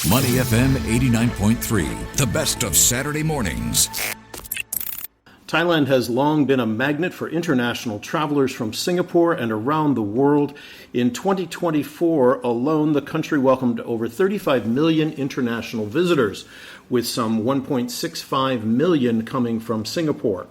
Money FM 89.3, the best of Saturday mornings. Thailand has long been a magnet for international travelers from Singapore and around the world. In 2024 alone, the country welcomed over 35 million international visitors, with some 1.65 million coming from Singapore.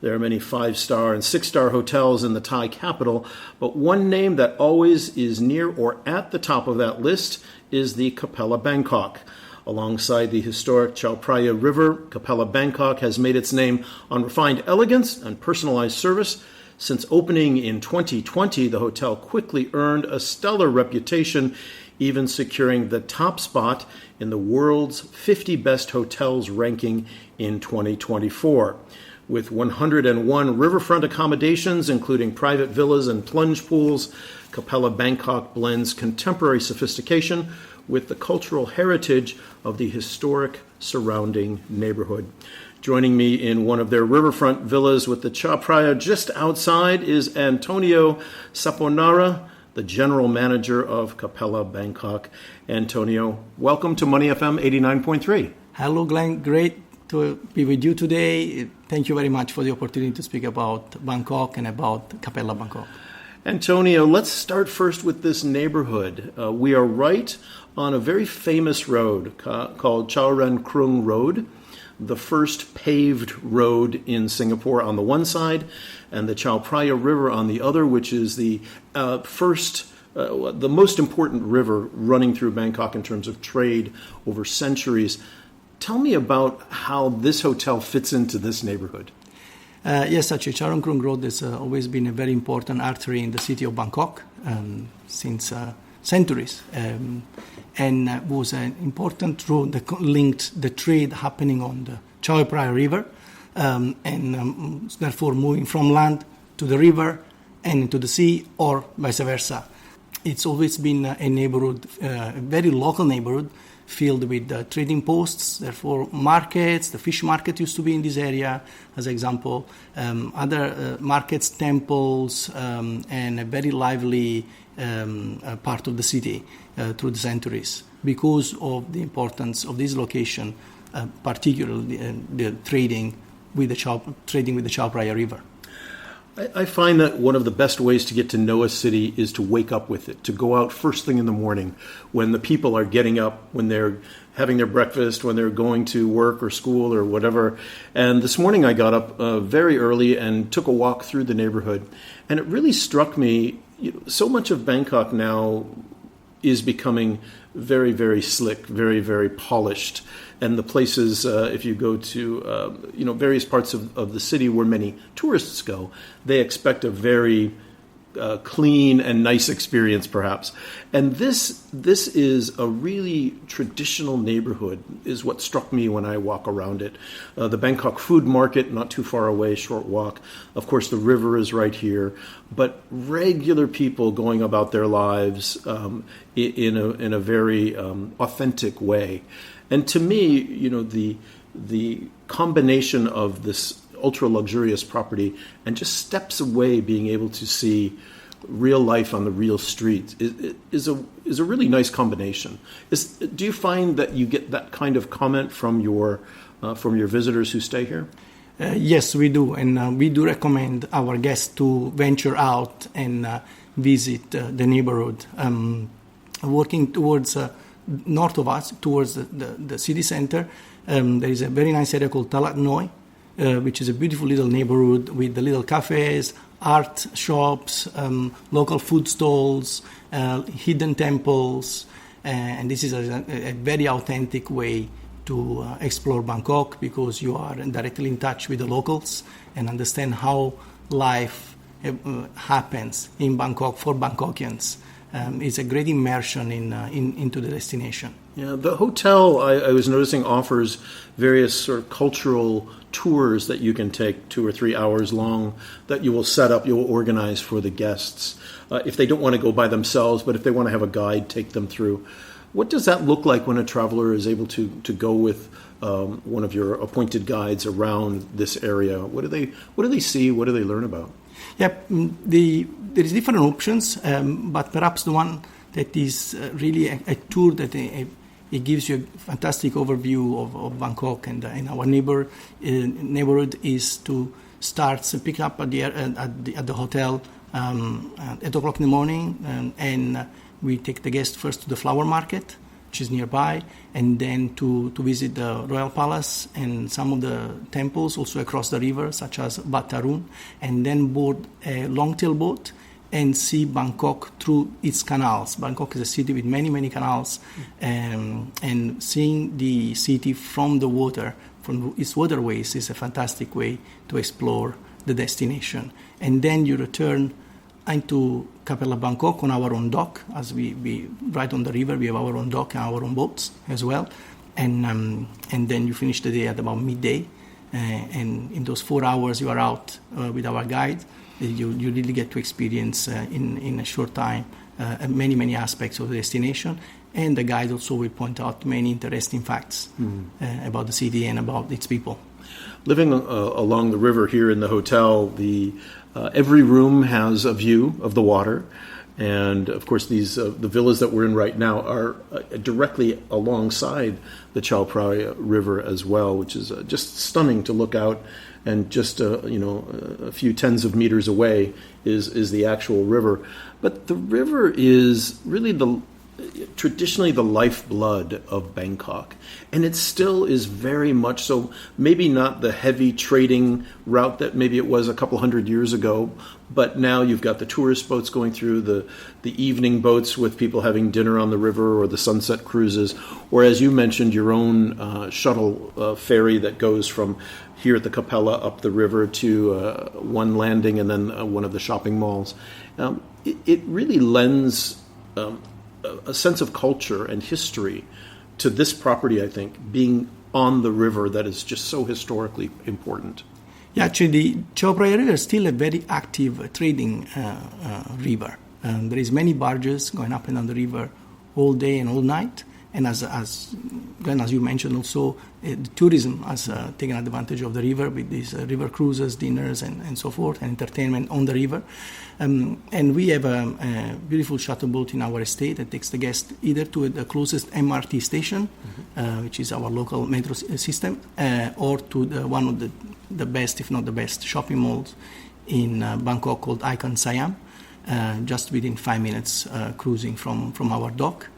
There are many 5-star and 6-star hotels in the Thai capital, but one name that always is near or at the top of that list is the Capella Bangkok. Alongside the historic Chao Phraya River, Capella Bangkok has made its name on refined elegance and personalized service. Since opening in 2020, the hotel quickly earned a stellar reputation, even securing the top spot in the world's 50 best hotels ranking in 2024. With 101 riverfront accommodations, including private villas and plunge pools, Capella Bangkok blends contemporary sophistication with the cultural heritage of the historic surrounding neighborhood. Joining me in one of their riverfront villas with the Chao Phraya just outside is Antonio Saponara, the general manager of Capella Bangkok. Antonio, welcome to Money FM 89.3. Hello, Glenn. Great to be with you today. Thank you very much for the opportunity to speak about Bangkok and about Capella Bangkok. Antonio, let's start first with this neighborhood. We are right on a very famous road called Chao Ren Krung Road, the first paved road in Singapore on the one side, and the Chao Phraya River on the other, which is the the most important river running through Bangkok in terms of trade over centuries. Tell me about how this hotel fits into this neighborhood. Yes, actually, Chao Ren Krung Road has always been a very important artery in the city of Bangkok since centuries, and was an important road that linked the trade happening on the Chao Phraya River, and therefore moving from land to the river and into the sea, or vice versa. It's always been a neighborhood, a very local neighborhood, filled with trading posts, therefore markets. The fish market used to be in this area, as an example. Other markets, temples, and a very lively part of the city through the centuries. Because of the importance of this location, particularly the trading with the Chao Phraya River. I find that one of the best ways to get to know a city is to wake up with it, to go out first thing in the morning when the people are getting up, when they're having their breakfast, when they're going to work or school or whatever. And this morning I got up very early and took a walk through the neighborhood. And it really struck me, so much of Bangkok now is becoming very, very slick, very, very polished. And the places, if you go to various parts of the city where many tourists go, they expect a very clean and nice experience, perhaps. And this is a really traditional neighborhood, is what struck me when I walk around it. The Bangkok food market, not too far away, short walk. Of course, the river is right here. But regular people going about their lives in a very authentic way. And to me, the combination of this ultra luxurious property and just steps away being able to see real life on the real streets is a really nice combination. Do you find that you get that kind of comment from your visitors who stay here? Yes, we do, and we do recommend our guests to venture out and visit the neighborhood. Working towards north of us, towards the city center, there is a very nice area called Talat Noi, which is a beautiful little neighborhood with the little cafes, art shops, local food stalls, hidden temples, and this is a very authentic way to explore Bangkok, because you are directly in touch with the locals and understand how life happens in Bangkok for Bangkokians. It's a great immersion into the destination. Yeah, the hotel, I was noticing, offers various sort of cultural tours that you can take 2 or 3 hours long that you will set up, you will organize for the guests. If they don't want to go by themselves, but if they want to have a guide, take them through. What does that look like when a traveler is able to go with one of your appointed guides around this area? What do they see? What do they learn about? Yeah, there is different options, but perhaps the one that is really a tour that it gives you a fantastic overview of Bangkok, and our neighborhood is to pick up at the hotel at 8 o'clock in the morning, and we take the guests first to the flower market, which is nearby, and then to visit the Royal Palace and some of the temples also across the river, such as Wat Arun, and then board a long-tail boat and see Bangkok through its canals. Bangkok is a city with many, many canals, and seeing the city from the water, from its waterways, is a fantastic way to explore the destination. And then you return into Capella Bangkok on our own dock, as we right on the river, we have our own dock and our own boats as well. And then you finish the day at about midday, and in those 4 hours you are out with our guide. You really get to experience in a short time many aspects of the destination, and the guide also will point out many interesting facts about the city and about its people. Living along the river here in the hotel, every room has a view of the water, and of course these the villas that we're in right now are directly alongside the Chao Phraya River as well, which is just stunning to look out. And just a few tens of meters away is the actual river. But the river is really traditionally the lifeblood of Bangkok, and it still is very much so. Maybe not the heavy trading route that maybe it was a couple hundred years ago, but now you've got the tourist boats going through, the evening boats with people having dinner on the river, or the sunset cruises, or as you mentioned, your own shuttle ferry that goes from here at the Capella up the river to one landing and then one of the shopping malls. It really lends a sense of culture and history to this property, I think, being on the river that is just so historically important. Yeah, actually, the Chao Phraya River is still a very active trading river. There is many barges going up and down the river all day and all night. And as Glenn, as you mentioned, also the tourism has taken advantage of the river with these river cruises, dinners, and so forth, and entertainment on the river. And we have a beautiful shuttle boat in our estate that takes the guest either to the closest MRT station, which is our local metro system, or to one of the best, if not the best, shopping malls in Bangkok called Icon Siam, just within 5 minutes cruising from our dock.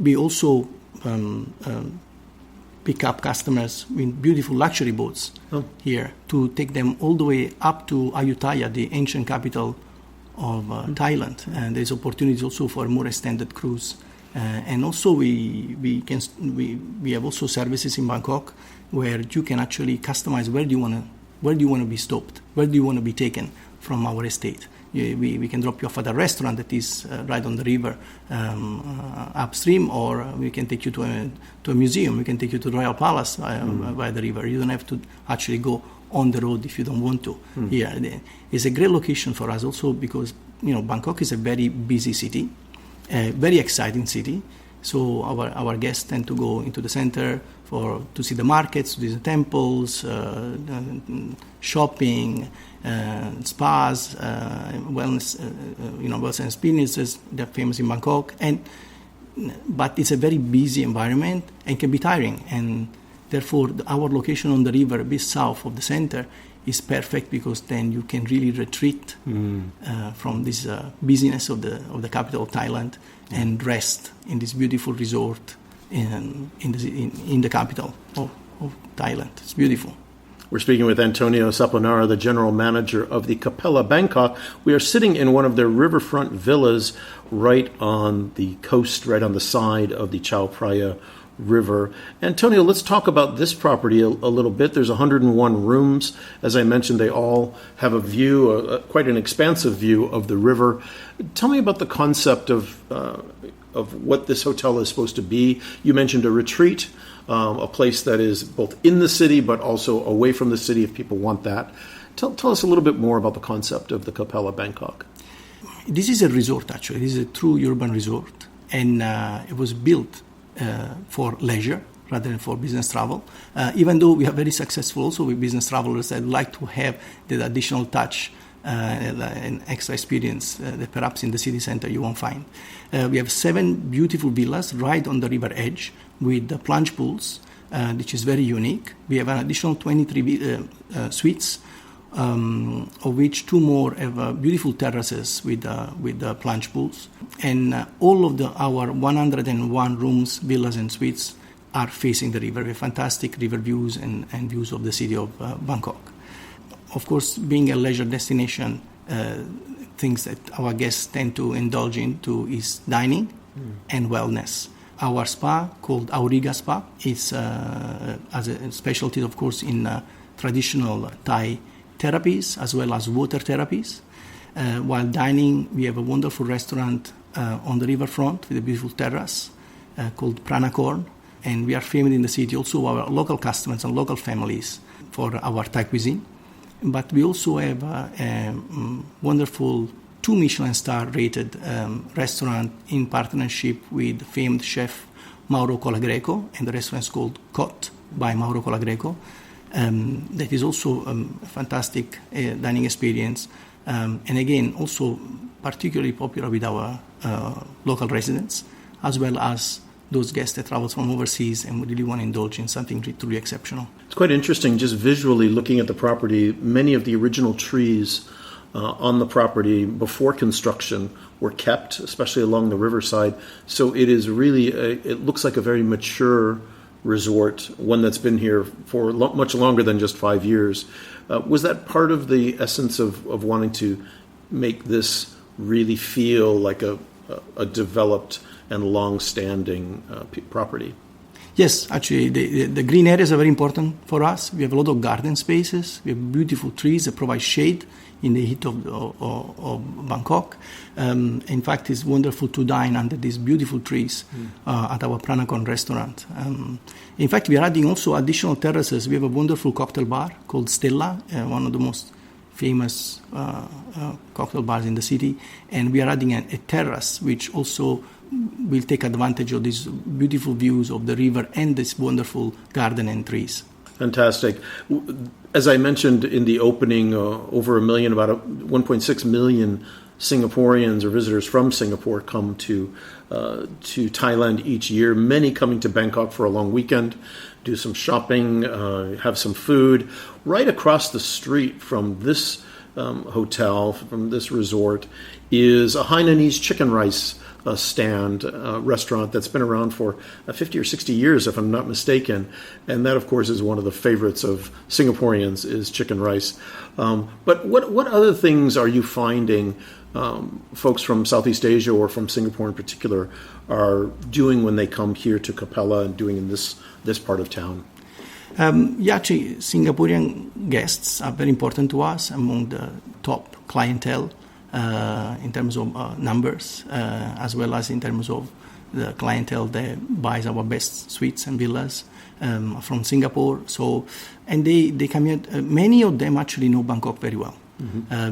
We also pick up customers with beautiful luxury boats here to take them all the way up to Ayutthaya, the ancient capital of Thailand. And there's opportunities also for a more extended cruise. And also we have also services in Bangkok where you can actually customize where do you want to be stopped, where do you want to be taken from our estate. We can drop you off at a restaurant that is right on the river upstream, or we can take you to a museum. We can take you to the Royal Palace by the river. You don't have to actually go on the road if you don't want to. Here, it's a great location for us also because Bangkok is a very busy city, a very exciting city. So our guests tend to go into the center to see the markets, to see the temples, shopping, spas, wellness, wellness experiences that are famous in Bangkok. But it's a very busy environment and can be tiring. And therefore, our location on the river, a bit south of the center, is perfect because then you can really retreat from this busyness of the capital of Thailand and rest in this beautiful resort in the capital of Thailand. It's beautiful. We're speaking with Antonio Saponara, the general manager of the Capella Bangkok. We are sitting in one of their riverfront villas right on the coast, right on the side of the Chao Phraya River. Antonio, let's talk about this property a little bit. There's 101 rooms. As I mentioned, they all have a view, quite an expansive view of the river. Tell me about the concept of what this hotel is supposed to be. You mentioned a retreat, a place that is both in the city but also away from the city if people want that. Tell us a little bit more about the concept of the Capella Bangkok. This is a resort, actually. This is a true urban resort, and it was built for leisure rather than for business travel. Even though we are very successful also with business travelers that like to have that additional touch an extra experience that perhaps in the city center you won't find. We have 7 beautiful villas right on the river edge with the plunge pools, which is very unique. We have an additional 23 suites, of which 2 more have beautiful terraces with the plunge pools. And all of our 101 rooms, villas, and suites are facing the river with fantastic river views and views of the city of Bangkok. Of course, being a leisure destination, things that our guests tend to indulge into is dining and wellness. Our spa, called Auriga Spa, is as a specialty, of course, in traditional Thai therapies as well as water therapies. While dining, we have a wonderful restaurant on the riverfront with a beautiful terrace called Pranakorn. And we are famous in the city also our local customers and local families for our Thai cuisine. But we also have a wonderful 2 Michelin star rated restaurant in partnership with famed chef Mauro Colagreco, and the restaurant is called Cot by Mauro Colagreco. That is also a fantastic dining experience, and again also particularly popular with our local residents, as well as those guests that travel from overseas and really want to indulge in something truly exceptional. It's quite interesting just visually looking at the property. Many of the original trees on the property before construction were kept, especially along the riverside. So it is really, it looks like a very mature resort, one that's been here for much longer than just 5 years. Was that part of the essence of wanting to make this really feel like a developed and long-standing property? Yes, actually, the green areas are very important for us. We have a lot of garden spaces. We have beautiful trees that provide shade in the heat of Bangkok. In fact, it's wonderful to dine under these beautiful trees at our Pranakorn restaurant. In fact, we are adding also additional terraces. We have a wonderful cocktail bar called Stella, one of the most famous cocktail bars in the city. And we are adding a terrace, which also will take advantage of these beautiful views of the river and this wonderful garden and trees. Fantastic. As I mentioned in the opening, over 1 million, about 1.6 million Singaporeans or visitors from Singapore come to Thailand each year, many coming to Bangkok for a long weekend, do some shopping, have some food. Right across the street from this hotel, from this resort, is a Hainanese chicken rice restaurant that's been around for 50 or 60 years, if I'm not mistaken. And that, of course, is one of the favorites of Singaporeans, is chicken rice. But what other things are you finding folks from Southeast Asia or from Singapore in particular are doing when they come here to Capella and doing in this part of town? Actually, Singaporean guests are very important to us, among the top clientele in terms of numbers, as well as in terms of the clientele that buys our best suites and villas from Singapore. So, and they come here. Many of them actually know Bangkok very well,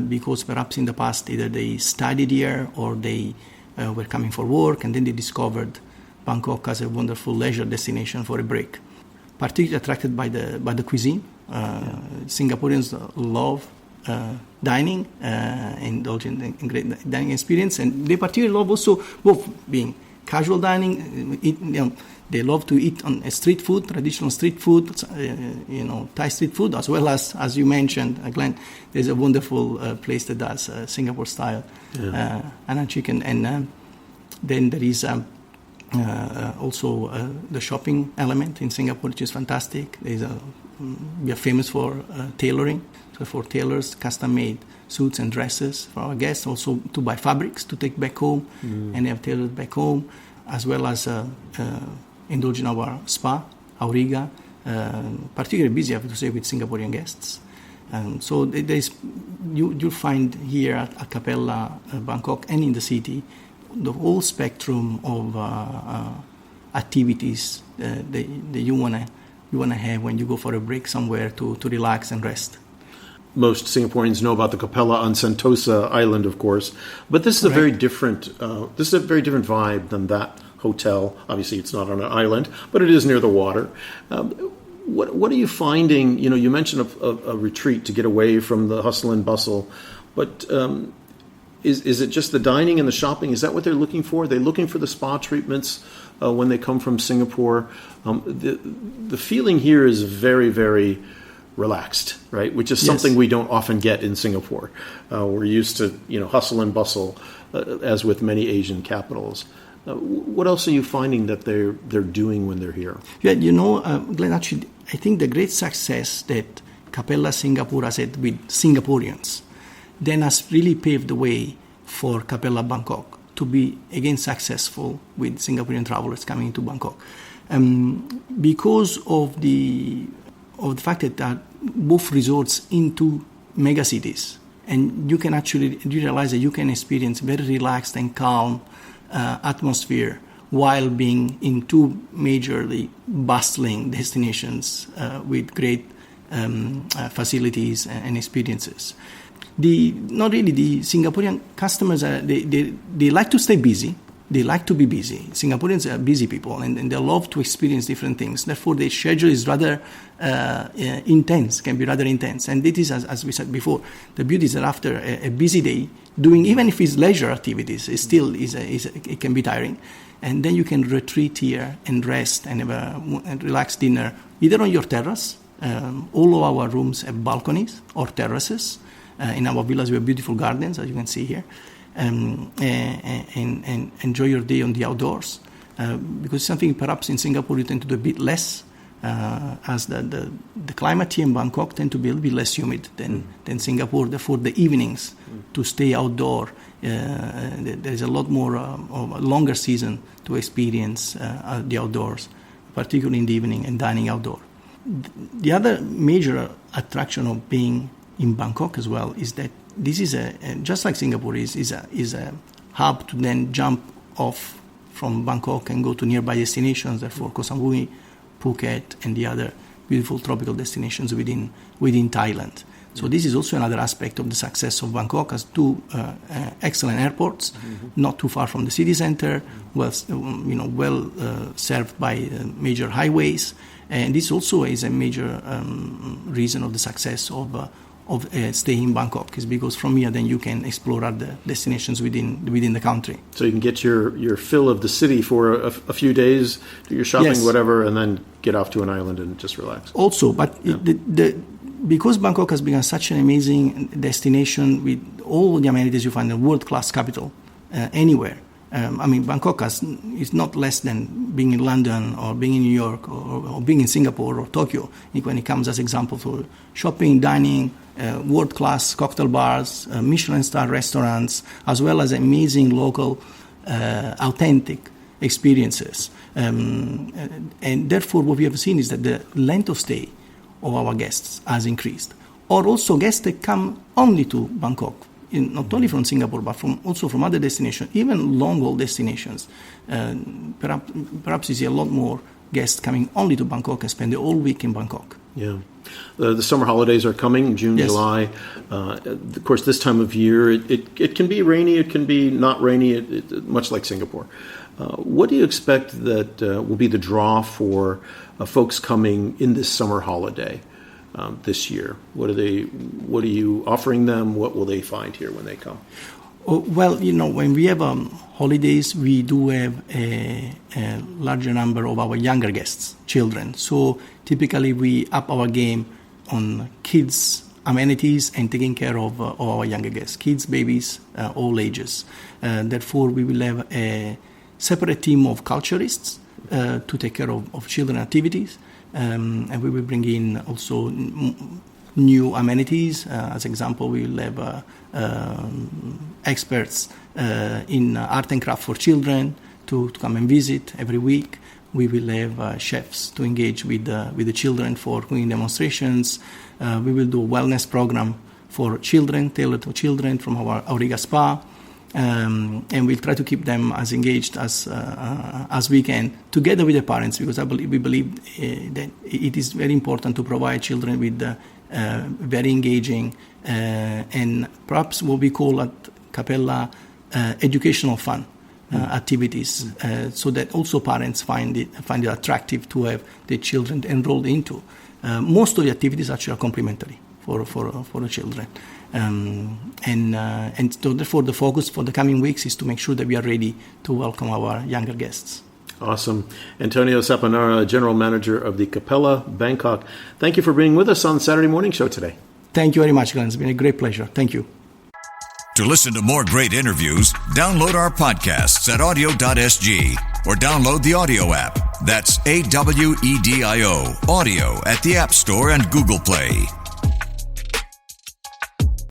because perhaps in the past either they studied here or they were coming for work, and then they discovered Bangkok as a wonderful leisure destination for a break. Particularly attracted by the cuisine. Singaporeans love dining, indulging in great dining experience, and they particularly love also both being casual dining. They love to eat on street food, traditional street food, Thai street food, as well as you mentioned, Glenn. There's a wonderful place that does Singapore style Anna chicken, and then there is also the shopping element in Singapore, which is fantastic. We are famous for tailoring, so for tailors, custom-made suits and dresses for our guests, also to buy fabrics to take back home and have tailored back home, as well as indulge in our spa, Auriga, particularly busy, I have to say, with Singaporean guests. So you'll find here at Capella, Bangkok, and in the city, the whole spectrum of activities that you wanna have when you go for a break somewhere to relax and rest. Most Singaporeans know about the Capella on Sentosa Island, of course, but this is a very different. This is a very different vibe than that hotel. Obviously, it's not on an island, but it is near the water. What are you finding? You mentioned a retreat to get away from the hustle and bustle. But is it just the dining and the shopping? Is that what they're looking for? Are they looking for the spa treatments when they come from Singapore? The feeling here is very, very relaxed, right? Which is something we don't often get in Singapore. We're used to, hustle and bustle, as with many Asian capitals. What else are you finding that they're doing when they're here? Yeah, Glenn, actually, I think the great success that Capella Singapore has had with Singaporeans then has really paved the way for Capella Bangkok to be again successful with Singaporean travelers coming into Bangkok, because of the fact that both resorts into mega cities, and you realize that you can experience very relaxed and calm atmosphere while being in two majorly bustling destinations with great facilities and experiences. The Singaporean customers they like to stay busy. They like to be busy. Singaporeans are busy people, and they love to experience different things. Therefore, their schedule is rather intense, can be rather intense. And it is, as we said before, the beauty is that after a busy day, doing even if it's leisure activities, it can be tiring. And then you can retreat here and rest and have a relaxed dinner, either on your terrace. All of our rooms have balconies or terraces. In our villas, we have beautiful gardens, as you can see here. And enjoy your day on the outdoors, because something perhaps in Singapore you tend to do a bit less, as the climate here in Bangkok tend to be a little bit less humid than Singapore. Therefore, the evenings to stay outdoor, there is a lot more of a longer season to experience the outdoors, particularly in the evening and dining outdoor. The other major attraction of being in Bangkok as well is that this is just like Singapore is a hub to then jump off from Bangkok and go to nearby destinations. Therefore, Koh Samui, Phuket, and the other beautiful tropical destinations within Thailand. So this is also another aspect of the success of Bangkok, as two excellent airports, not too far from the city center, well served by major highways, and this also is a major reason of the success of staying in Bangkok, is because from here then you can explore other destinations within the country. So you can get your fill of the city for a few days, do your shopping, whatever, and then get off to an island and just relax. Also, but because Bangkok has become such an amazing destination with all the amenities you find in a world-class capital anywhere. Bangkok is not less than being in London or being in New York or being in Singapore or Tokyo when it comes as example for shopping, dining, world-class cocktail bars, Michelin-star restaurants, as well as amazing local, authentic experiences. And therefore, what we have seen is that the length of stay of our guests has increased. Or also guests that come only to Bangkok, not only from Singapore, but also from other destinations, even long-haul destinations. Perhaps you see a lot more guests coming only to Bangkok and spend the whole week in Bangkok. Yeah. The summer holidays are coming, June, July. Of course, this time of year, it can be rainy, it can be not rainy, much like Singapore. What do you expect that will be the draw for folks coming in this summer holiday this year? What are you offering them? What will they find here when they come? Well, when we have holidays, we do have a larger number of our younger guests, children. So typically we up our game on kids' amenities and taking care of our younger guests, kids, babies, all ages. Therefore, we will have a separate team of culturists to take care of children activities. And we will bring in also new amenities. As example, we will have experts in art and craft for children to come and visit every week. We will have chefs to engage with the children for cooking demonstrations. We will do a wellness program for children, tailored to children from our Auriga Spa. And we'll try to keep them as engaged as we can, together with the parents, because we believe that it is very important to provide children with very engaging and perhaps what we call at Capella educational fun activities, so that also parents find it attractive to have their children enrolled into. Most of the activities actually are complementary for the children. And so therefore, the focus for the coming weeks is to make sure that we are ready to welcome our younger guests. Awesome. Antonio Saponara, General Manager of the Capella, Bangkok. Thank you for being with us on the Saturday Morning Show today. Thank you very much, Glenn. It's been a great pleasure. Thank you. To listen to more great interviews, download our podcasts at audio.sg or download the audio app. That's AWEDIO, audio at the App Store and Google Play.